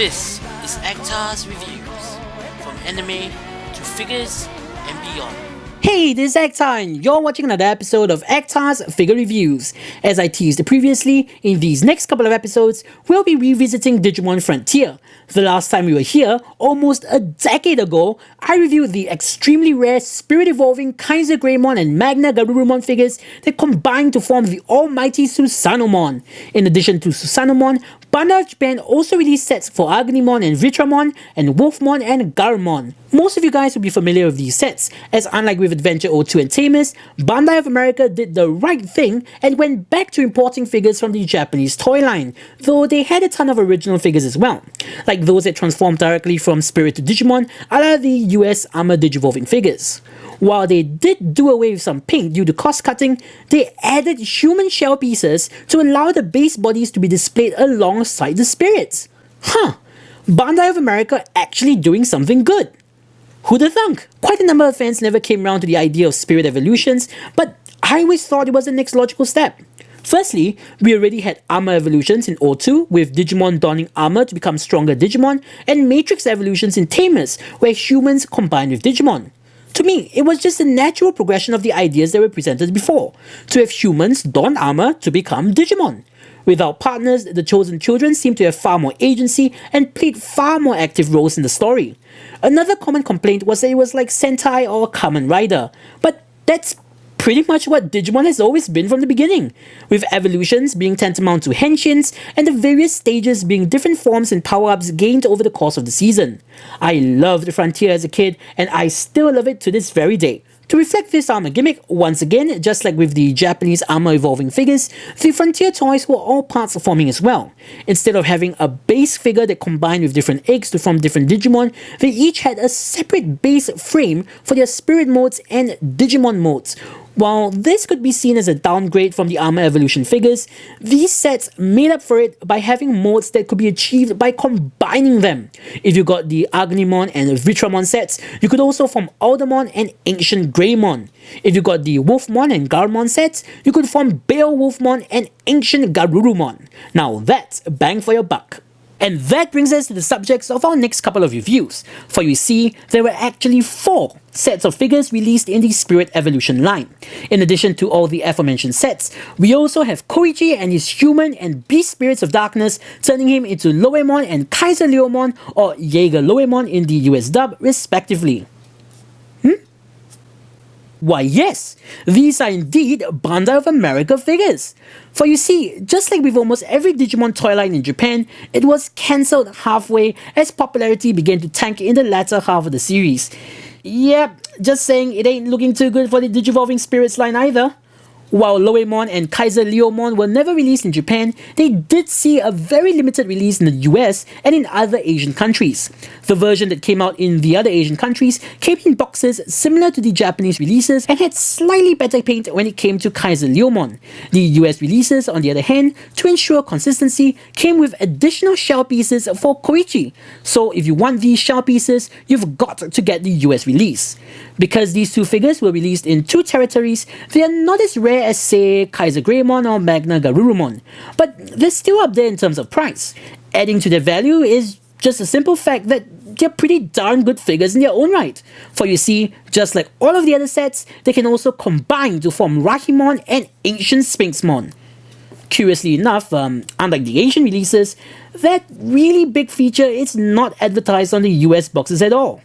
This is Actar's Reviews, from anime to figures and beyond. Hey, this is Actar and you're watching another episode of Actar's Figure Reviews. As I teased previously, in these next couple of episodes, we'll be revisiting Digimon Frontier. The last time we were here, almost a decade ago, I reviewed the extremely rare Spirit Evolving Kaiser Greymon and Magna Garurumon figures that combined to form the almighty Susanomon. In addition to Susanomon, Bandai of Japan also released sets for Agumon and Vitramon, and Wolfmon and Garmon. Most of you guys will be familiar with these sets, as unlike with Adventure 02 and Tamers, Bandai of America did the right thing and went back to importing figures from the Japanese toy line, though they had a ton of original figures as well, like those that transformed directly from Spirit to Digimon, a la the US Armored Digivolving figures. While they did do away with some paint due to cost cutting, they added human shell pieces to allow the base bodies to be displayed alongside the spirits. Bandai of America actually doing something good. Who'da thunk? Quite a number of fans never came around to the idea of spirit evolutions, but I always thought it was the next logical step. Firstly, we already had armor evolutions in 02, with Digimon donning armor to become stronger Digimon, and Matrix evolutions in Tamers, where humans combined with Digimon. To me, it was just a natural progression of the ideas that were presented before, to have humans don armor to become Digimon. Without partners, the chosen children seem to have far more agency and played far more active roles in the story. Another common complaint was that it was like Sentai or Kamen Rider, but that's pretty much what Digimon has always been from the beginning, with evolutions being tantamount to henshins and the various stages being different forms and power-ups gained over the course of the season. I loved Frontier as a kid, and I still love it to this very day. To reflect this armor gimmick, once again, just like with the Japanese armor evolving figures, the Frontier toys were all parts forming as well. Instead of having a base figure that combined with different eggs to form different Digimon, they each had a separate base frame for their spirit modes and Digimon modes. While this could be seen as a downgrade from the armor evolution figures, these sets made up for it by having modes that could be achieved by combining them. If you got the Agumon and Vitramon sets, you could also form Aldermon and Ancient Greymon. If you got the Wolfmon and Garmon sets, you could form Beowulfmon and Ancient Garurumon. Now that's bang for your buck. And that brings us to the subjects of our next couple of reviews, for you see, there were actually 4 sets of figures released in the Spirit Evolution line. In addition to all the aforementioned sets, we also have Koichi and his human and beast spirits of darkness, turning him into Loweemon and Kaiser Leomon, or Jaeger Loweemon in the US dub, respectively. Why yes, these are indeed Bandai of America figures. For you see, just like with almost every Digimon toy line in Japan, it was cancelled halfway as popularity began to tank in the latter half of the series. Yep, just saying it ain't looking too good for the Digivolving Spirits line either. While Loweemon and Kaiser Leomon were never released in Japan, they did see a very limited release in the US and in other Asian countries. The version that came out in the other Asian countries came in boxes similar to the Japanese releases and had slightly better paint when it came to Kaiser Leomon. The US releases, on the other hand, to ensure consistency, came with additional shell pieces for Koichi. So if you want these shell pieces, you've got to get the US release. Because these two figures were released in 2 territories, they are not as rare as, say, Kaiser Greymon or Magna Garurumon, but they're still up there in terms of price. Adding to their value is just a simple fact that they're pretty darn good figures in their own right. For you see, just like all of the other sets, they can also combine to form Rahimon and Ancient Sphinxmon. Curiously enough, unlike the Asian releases, that really big feature is not advertised on the US boxes at all.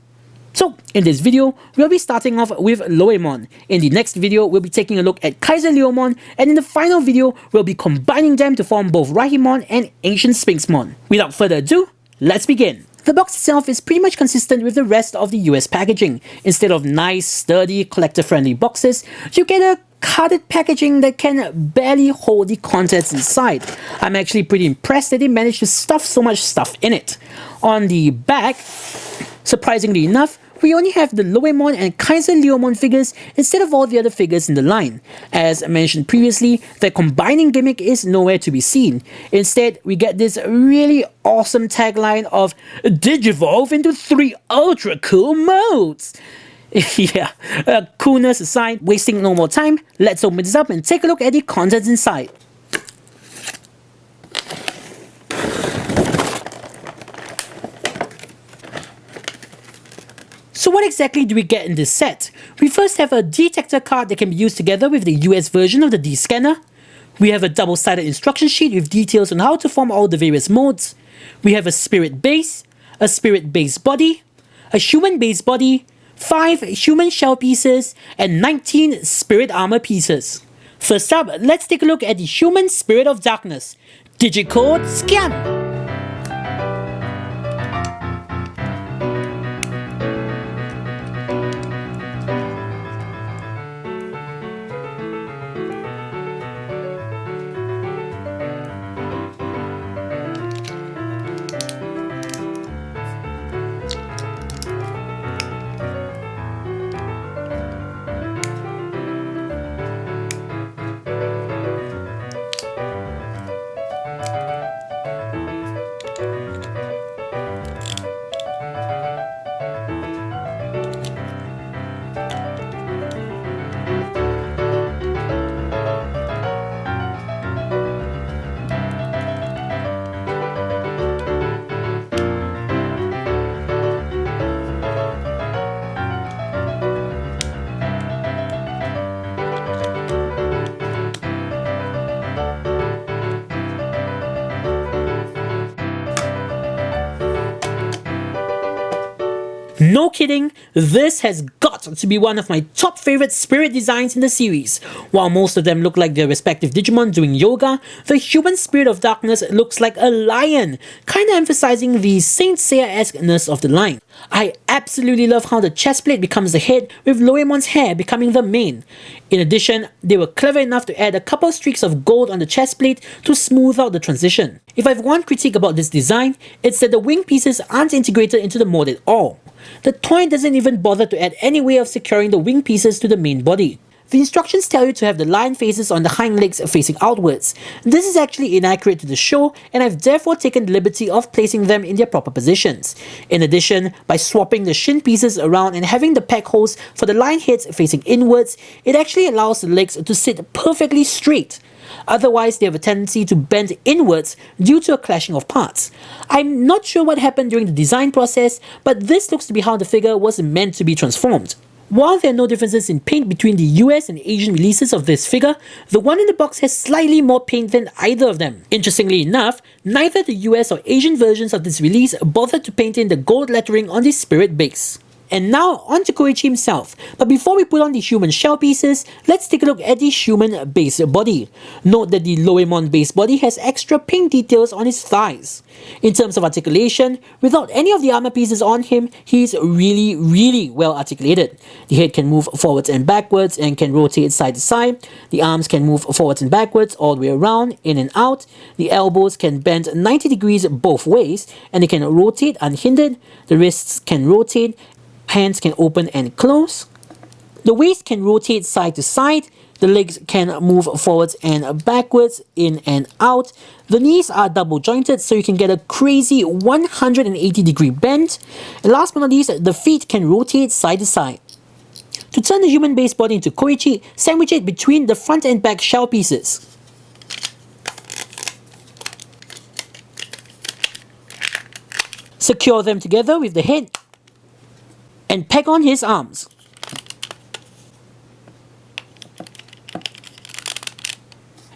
So, in this video, we'll be starting off with Loweemon. In the next video, we'll be taking a look at Kaiser Leomon, and in the final video, we'll be combining them to form both Rahimon and Ancient Sphinxmon. Without further ado, let's begin. The box itself is pretty much consistent with the rest of the US packaging. Instead of nice, sturdy, collector-friendly boxes, you get a carded packaging that can barely hold the contents inside. I'm actually pretty impressed that they managed to stuff so much stuff in it. On the back, surprisingly enough, we only have the Loweemon and Kaiser Leomon figures instead of all the other figures in the line. As mentioned previously, their combining gimmick is nowhere to be seen. Instead, we get this really awesome tagline of Digivolve into 3 ultra cool modes. Yeah, coolness aside, wasting no more time, let's open this up and take a look at the contents inside. So what exactly do we get in this set? We first have a detector card that can be used together with the US version of the D-scanner. We have a double-sided instruction sheet with details on how to form all the various modes. We have a spirit base, a spirit base body, a human base body, 5 human shell pieces, and 19 spirit armor pieces. First up, let's take a look at the human spirit of darkness. Digicode scan! No kidding, this has got to be one of my top favorite spirit designs in the series. While most of them look like their respective Digimon doing yoga, the human spirit of darkness looks like a lion, kinda emphasizing the Saint Seiya-esque-ness of the line. I absolutely love how the chest plate becomes the head, with Loeemon's hair becoming the mane. In addition, they were clever enough to add a couple streaks of gold on the chest plate to smooth out the transition. If I've one critique about this design, it's that the wing pieces aren't integrated into the mold at all. The toy doesn't even bother to add any way of securing the wing pieces to the main body. The instructions tell you to have the lion faces on the hind legs facing outwards. This is actually inaccurate to the show, and I've therefore taken the liberty of placing them in their proper positions. In addition, by swapping the shin pieces around and having the peg holes for the lion heads facing inwards, it actually allows the legs to sit perfectly straight. Otherwise, they have a tendency to bend inwards due to a clashing of parts. I'm not sure what happened during the design process, but this looks to be how the figure was meant to be transformed. While there are no differences in paint between the US and Asian releases of this figure, the one in the box has slightly more paint than either of them. Interestingly enough, neither the US or Asian versions of this release bothered to paint in the gold lettering on the spirit base. And now on to Koichi himself, but before we put on the human shell pieces, let's take a look at the human base body. Note that the Loeemon base body has extra paint details on his thighs. In terms of articulation, without any of the armor pieces on him, he's really well articulated. The head can move forwards and backwards and can rotate side to side. The arms can move forwards and backwards all the way around, in and out. The elbows can bend 90 degrees both ways and they can rotate unhindered. The wrists can rotate. Hands can open and close. The waist can rotate side to side. The legs can move forwards and backwards, in and out. The knees are double jointed so you can get a crazy 180-degree bend. And last but not least, the feet can rotate side to side. To turn the human base body into Koichi, sandwich it between the front and back shell pieces. Secure them together with the head and peg on his arms.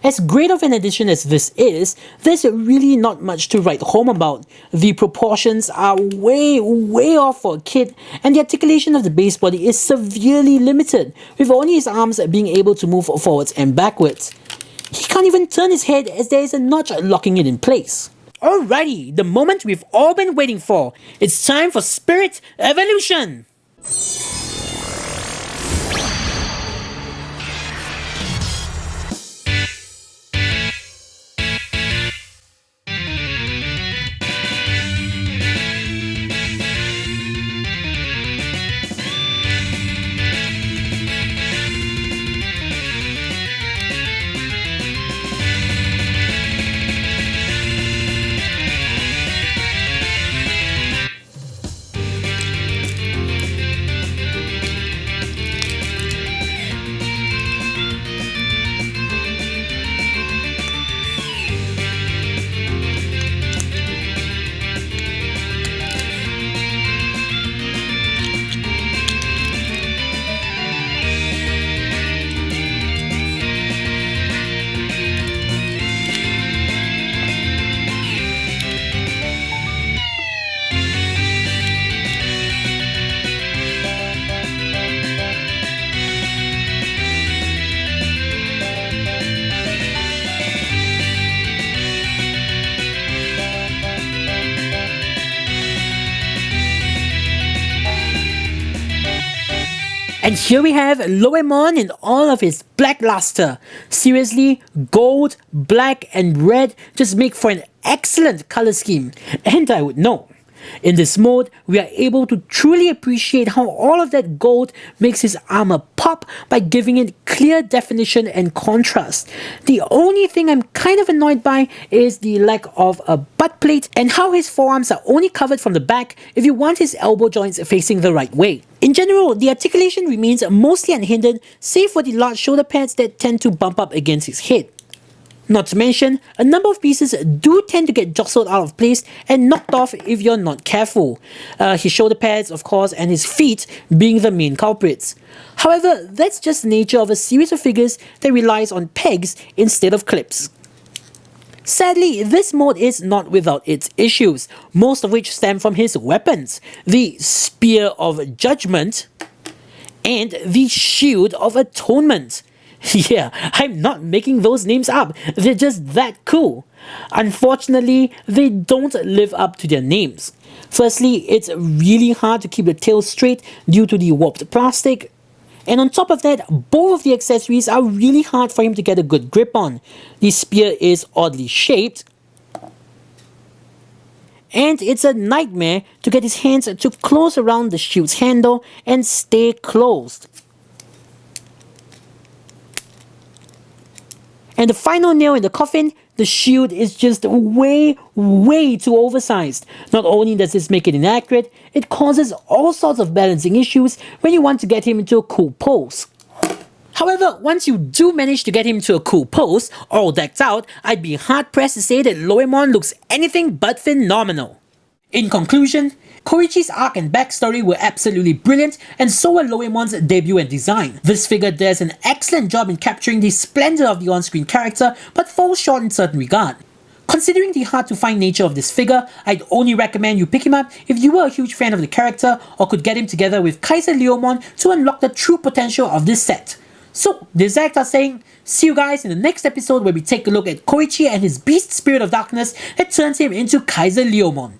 As great of an addition as this is, there's really not much to write home about. The proportions are way off for a kid, and the articulation of the base body is severely limited, with only his arms being able to move forwards and backwards. He can't even turn his head as there is a notch locking it in place. Alrighty, the moment we've all been waiting for. It's time for Spirit Evolution! And here we have Loweemon in all of his black luster. Seriously, gold, black and red just make for an excellent color scheme, and I would know. In this mode, we are able to truly appreciate how all of that gold makes his armor pop by giving it clear definition and contrast. The only thing I'm kind of annoyed by is the lack of a butt plate and how his forearms are only covered from the back if you want his elbow joints facing the right way. In general, the articulation remains mostly unhindered, save for the large shoulder pads that tend to bump up against his head. Not to mention, a number of pieces do tend to get jostled out of place and knocked off if you're not careful. His shoulder pads, of course, and his feet being the main culprits. However, that's just the nature of a series of figures that relies on pegs instead of clips. Sadly, this mode is not without its issues, most of which stem from his weapons, the Spear of Judgment and the Shield of Atonement. Yeah, I'm not making those names up, they're just that cool. Unfortunately, they don't live up to their names. Firstly, it's really hard to keep the tail straight due to the warped plastic. And on top of that, both of the accessories are really hard for him to get a good grip on. The spear is oddly shaped, and it's a nightmare to get his hands to close around the shield's handle and stay closed. And the final nail in the coffin, the shield is just way too oversized. Not only does this make it inaccurate, it causes all sorts of balancing issues when you want to get him into a cool pose. However, once you do manage to get him to a cool pose, all decked out, I'd be hard pressed to say that Loweemon looks anything but phenomenal. In conclusion, Koichi's arc and backstory were absolutely brilliant, and so were Loweemon's debut and design. This figure does an excellent job in capturing the splendor of the on-screen character, but falls short in certain regard. Considering the hard-to-find nature of this figure, I'd only recommend you pick him up if you were a huge fan of the character, or could get him together with Kaiser Leomon to unlock the true potential of this set. So, this is Actor saying, see you guys in the next episode where we take a look at Koichi and his beast spirit of darkness that turns him into Kaiser Leomon.